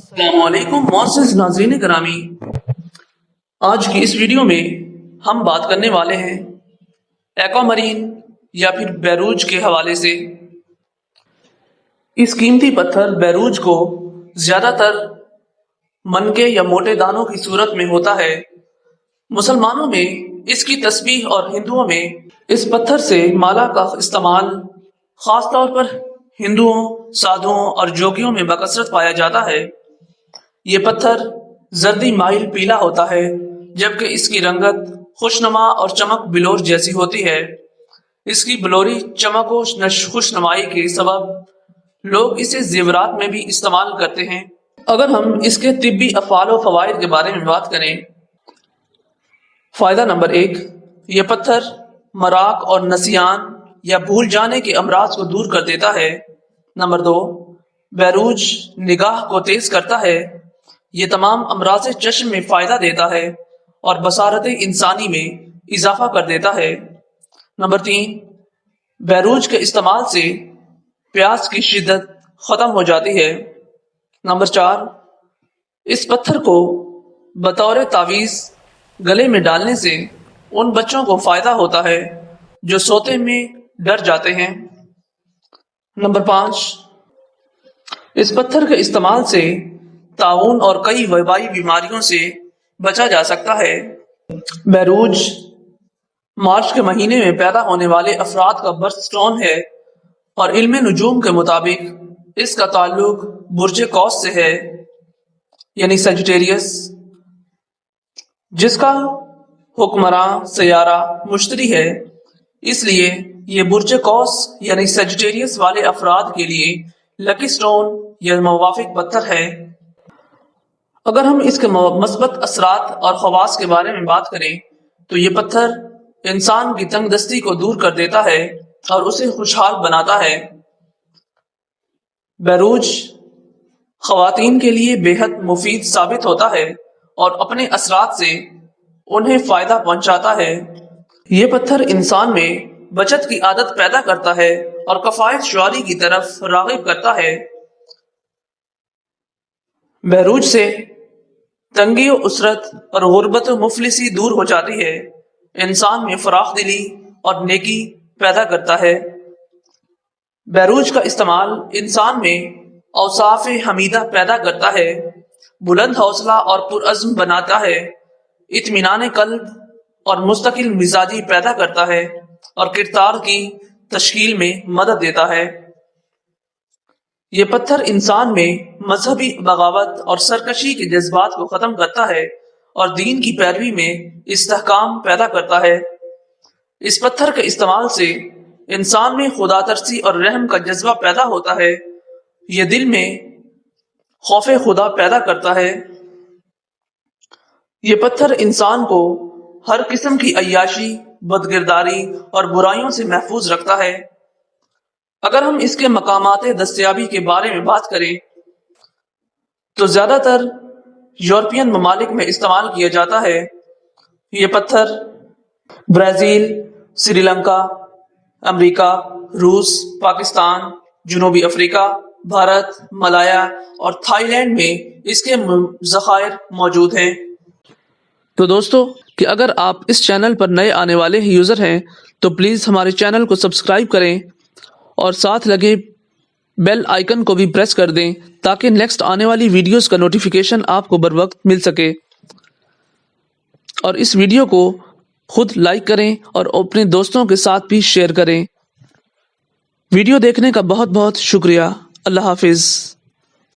السلام علیکم معزز ناظرین گرامی، آج کی اس ویڈیو میں ہم بات کرنے والے ہیں ایکوامرین یا پھر بیروج کے حوالے سے۔ اس قیمتی پتھر بیروج کو زیادہ تر منکے یا موٹے دانوں کی صورت میں ہوتا ہے۔ مسلمانوں میں اس کی تسبیح اور ہندوؤں میں اس پتھر سے مالا کا استعمال خاص طور پر ہندوؤں، سادھوؤں اور جوگیوں میں بکثرت پایا جاتا ہے۔ یہ پتھر زردی مائل پیلا ہوتا ہے، جبکہ اس کی رنگت خوشنما اور چمک بلور جیسی ہوتی ہے۔ اس کی بلوری چمک و خوشنمائی کے سبب لوگ اسے زیورات میں بھی استعمال کرتے ہیں۔ اگر ہم اس کے طبی افعال و فوائد کے بارے میں بات کریں، فائدہ نمبر 1، یہ پتھر مراق اور نسیان یا بھول جانے کے امراض کو دور کر دیتا ہے۔ نمبر 2، بیروج نگاہ کو تیز کرتا ہے۔ یہ تمام امراض چشم میں فائدہ دیتا ہے اور بصارت انسانی میں اضافہ کر دیتا ہے۔ نمبر 3، بیروج کے استعمال سے پیاس کی شدت ختم ہو جاتی ہے۔ نمبر 4، اس پتھر کو بطور تعویذ گلے میں ڈالنے سے ان بچوں کو فائدہ ہوتا ہے جو سوتے میں ڈر جاتے ہیں۔ نمبر 5، اس پتھر کے استعمال سے طاعون اور کئی وبائی بیماریوں سے بچا جا سکتا ہے۔ بیروج مارچ کے مہینے میں پیدا ہونے والے افراد کا برتھ سٹون ہے اور علم نجوم کے مطابق اس کا تعلق برج قوس سے ہے، یعنی سیجیٹیریس، جس کا حکمراں سیارہ مشتری ہے۔ اس لیے یہ برج قوس یعنی سیجیٹیریس والے افراد کے لیے لکی سٹون یا موافق پتھر ہے۔ اگر ہم اس کے مثبت اثرات اور خواص کے بارے میں بات کریں تو یہ پتھر انسان کی تنگ دستی کو دور کر دیتا ہے اور اسے خوشحال بناتا ہے۔ بیروج خواتین کے لیے بے حد مفید ثابت ہوتا ہے اور اپنے اثرات سے انہیں فائدہ پہنچاتا ہے۔ یہ پتھر انسان میں بچت کی عادت پیدا کرتا ہے اور کفایت شعاری کی طرف راغب کرتا ہے۔ بیروج سے تنگی و اسرت اور غربت و مفلسی دور ہو جاتی ہے، انسان میں فراخ دلی اور نیکی پیدا کرتا ہے۔ بیروج کا استعمال انسان میں اوصاف حمیدہ پیدا کرتا ہے، بلند حوصلہ اور پرعزم بناتا ہے، اطمینان قلب اور مستقل مزاجی پیدا کرتا ہے اور کردار کی تشکیل میں مدد دیتا ہے۔ یہ پتھر انسان میں مذہبی بغاوت اور سرکشی کے جذبات کو ختم کرتا ہے اور دین کی پیروی میں استحکام پیدا کرتا ہے۔ اس پتھر کے استعمال سے انسان میں خدا ترسی اور رحم کا جذبہ پیدا ہوتا ہے۔ یہ دل میں خوف خدا پیدا کرتا ہے۔ یہ پتھر انسان کو ہر قسم کی عیاشی، بدکرداری اور برائیوں سے محفوظ رکھتا ہے۔ اگر ہم اس کے مقامات دستیابی کے بارے میں بات کریں تو زیادہ تر یورپین ممالک میں استعمال کیا جاتا ہے۔ یہ پتھر برازیل، سری لنکا، امریکہ، روس، پاکستان، جنوبی افریقہ، بھارت، ملایا اور تھائی لینڈ میں اس کے ذخائر موجود ہیں۔ تو دوستو، کہ اگر آپ اس چینل پر نئے آنے والے یوزر ہیں تو پلیز ہمارے چینل کو سبسکرائب کریں اور ساتھ لگے بیل آئیکن کو بھی پریس کر دیں تاکہ نیکسٹ آنے والی ویڈیوز کا نوٹیفیکیشن آپ کو بر وقت مل سکے۔ اور اس ویڈیو کو خود لائک کریں اور اپنے دوستوں کے ساتھ بھی شیئر کریں۔ ویڈیو دیکھنے کا بہت بہت شکریہ۔ اللہ حافظ۔